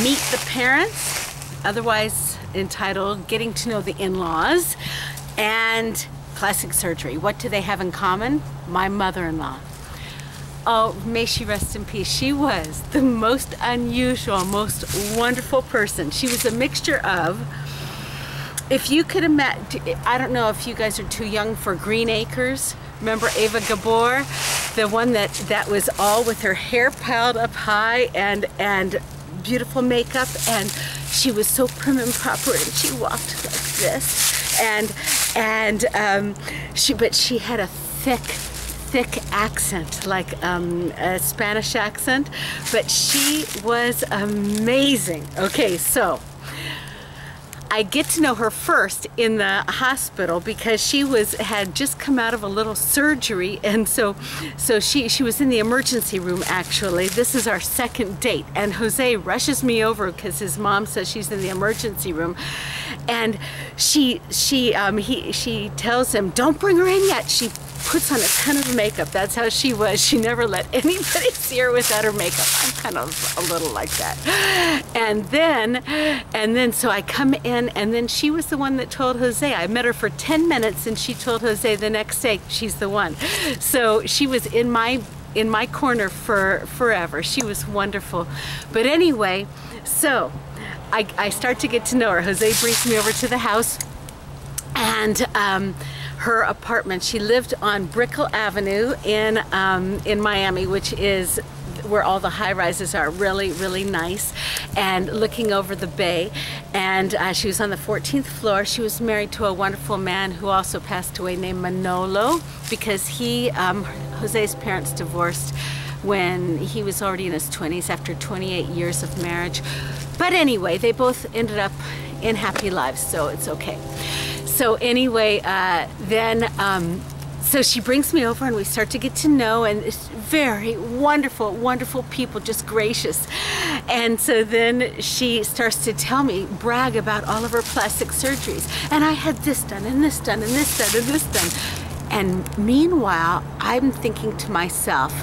Meet the Parents, otherwise entitled Getting to Know the In-Laws, and Plastic Surgery. What do they have in common? My mother-in-law. Oh, may she rest in peace. She was the most unusual, most wonderful person. She was a mixture of, if you could imagine, I don't know if you guys are too young for Green Acres. Remember Ava Gabor? The one that was all with her hair piled up high and beautiful makeup, and she was so prim and proper, and she walked like this, but she had a thick accent, like a Spanish accent, but she was amazing. Okay, so I get to know her first in the hospital because she had just come out of a little surgery, and so she was in the emergency room. Actually, this is our second date, and Jose rushes me over because his mom says she's in the emergency room, and she tells him, "Don't bring her in yet." She puts on a ton of makeup. That's how she was. She never let anybody see her without her makeup. I'm kind of a little like that. And then so I come in, and then she was the one that told Jose. I met her for 10 minutes, and she told Jose the next day she's the one. So she was in my corner for forever. She was wonderful. But anyway, so I start to get to know her. Jose brings me over to the house, and her apartment. She lived on Brickell Avenue in Miami, which is where all the high-rises are. Really, really nice, and looking over the bay. And she was on the 14th floor. She was married to a wonderful man who also passed away, named Manolo, because Jose's parents divorced when he was already in his 20s after 28 years of marriage. But anyway, they both ended up in happy lives, so it's okay. So anyway, so she brings me over, and we start to get to know, and it's very wonderful, wonderful people, just gracious. And so then she starts to brag about all of her plastic surgeries. And I had this done, and this done, and this done, and this done. And meanwhile, I'm thinking to myself,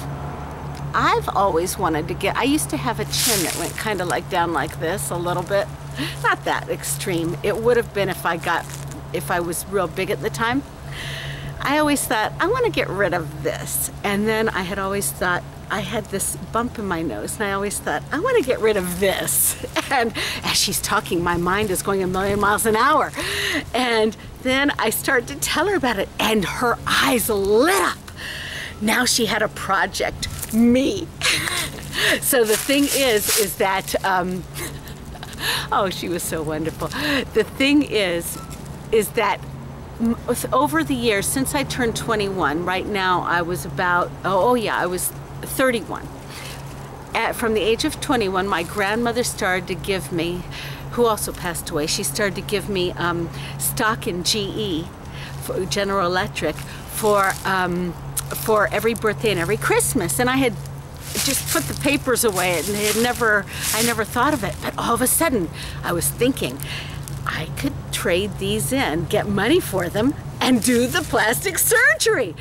I've always wanted to I used to have a chin that went kind of like down like this a little bit. Not that extreme. It would have been if I was real big at the time. I always thought, I want to get rid of this. And then I had always thought, I had this bump in my nose, and I always thought, I want to get rid of this. And as she's talking, my mind is going 1,000,000 miles an hour. And then I started to tell her about it, and her eyes lit up. Now she had a project, me. So the thing is that, oh, she was so wonderful. The thing is that over the years, since I turned 21, right now I was about, I was 31. From the age of 21, my grandmother started to give me, who also passed away, she started to give me stock in GE, General Electric, for every birthday and every Christmas. And I had just put the papers away, and I never thought of it. But all of a sudden, I was thinking, I could trade these in, get money for them, and do the plastic surgery.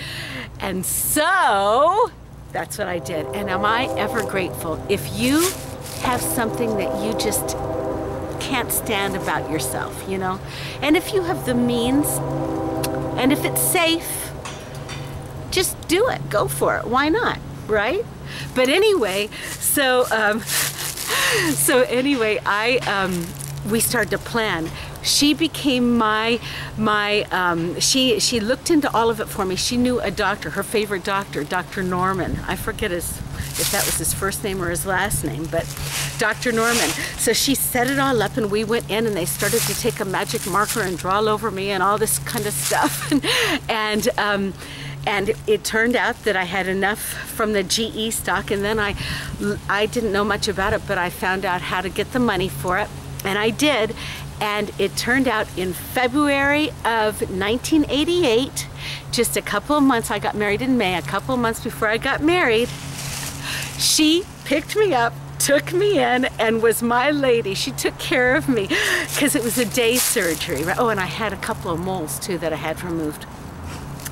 And so that's what I did. And am I ever grateful? If you have something that you just can't stand about yourself, you know, and if you have the means, and if it's safe, just do it. Go for it. Why not? Right? But anyway, so anyway, we started to plan. She became she looked into all of it for me. She knew a doctor, her favorite doctor, Dr. Norman. I forget if that was his first name or his last name, but Dr. Norman. So she set it all up, and we went in, and they started to take a magic marker and draw all over me and all this kind of stuff. And it turned out that I had enough from the GE stock, and then I didn't know much about it, but I found out how to get the money for it, and I did. And it turned out in February of 1988, just a couple of months, I got married in May, a couple of months before I got married, she picked me up, took me in, and was my lady. She took care of me because it was a day surgery. Oh, and I had a couple of moles too that I had removed.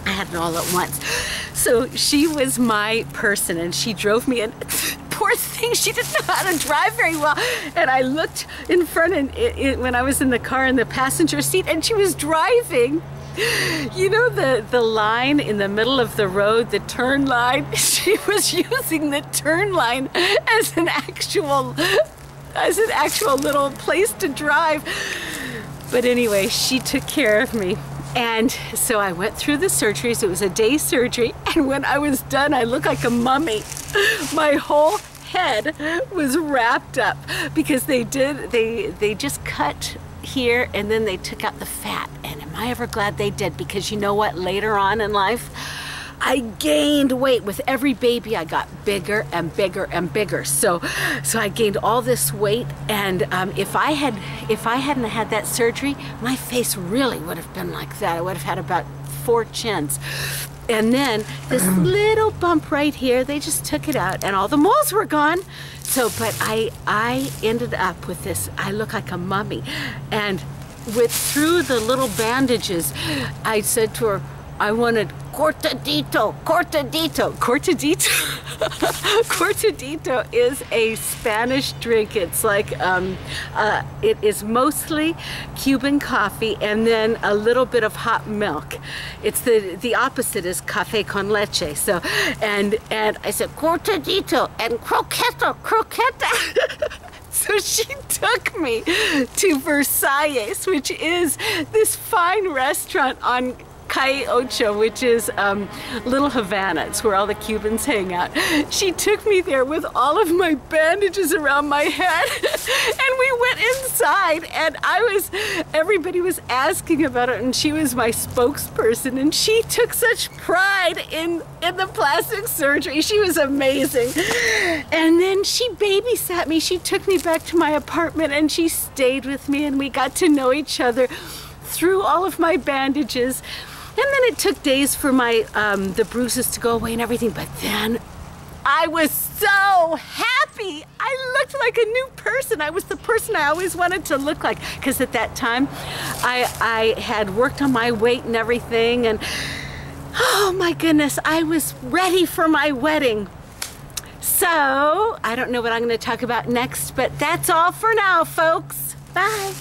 I had it all at once. So she was my person, and she drove me in poor thing, she didn't know how to drive very well. And I looked in front when I was in the car in the passenger seat, and she was driving. You know the line in the middle of the road, the turn line? She was using the turn line as an actual little place to drive. But anyway, she took care of me. And so I went through the surgeries. It was a day surgery. And when I was done, I looked like a mummy. My whole head was wrapped up because they just cut here and then they took out the fat. And am I ever glad they did? Because you know what? Later on in life, I gained weight. With every baby, I got bigger and bigger and bigger. So I gained all this weight, and if I hadn't had that surgery, my face really would have been like that. I would have had about 4 chins. And then this little bump right here, they just took it out, and all the moles were gone. So, but I ended up with this. I look like a mummy, and through the little bandages, I said to her, I wanted cortadito, cortadito. Cortadito? Cortadito is a Spanish drink. It's like, it is mostly Cuban coffee and then a little bit of hot milk. It's the opposite is café con leche. So, and I said, cortadito and croqueta. So she took me to Versailles, which is this fine restaurant on Calle Ocho, which is Little Havana. It's where all the Cubans hang out. She took me there with all of my bandages around my head, and we went inside, and everybody was asking about it, and she was my spokesperson, and she took such pride in the plastic surgery. She was amazing. And then she babysat me. She took me back to my apartment, and she stayed with me, and we got to know each other through all of my bandages. And then it took days for my the bruises to go away and everything, but then I was so happy. I looked like a new person. I was the person I always wanted to look like, because at that time I had worked on my weight and everything, and oh my goodness, I was ready for my wedding. So I don't know what I'm going to talk about next, but that's all for now, folks. Bye.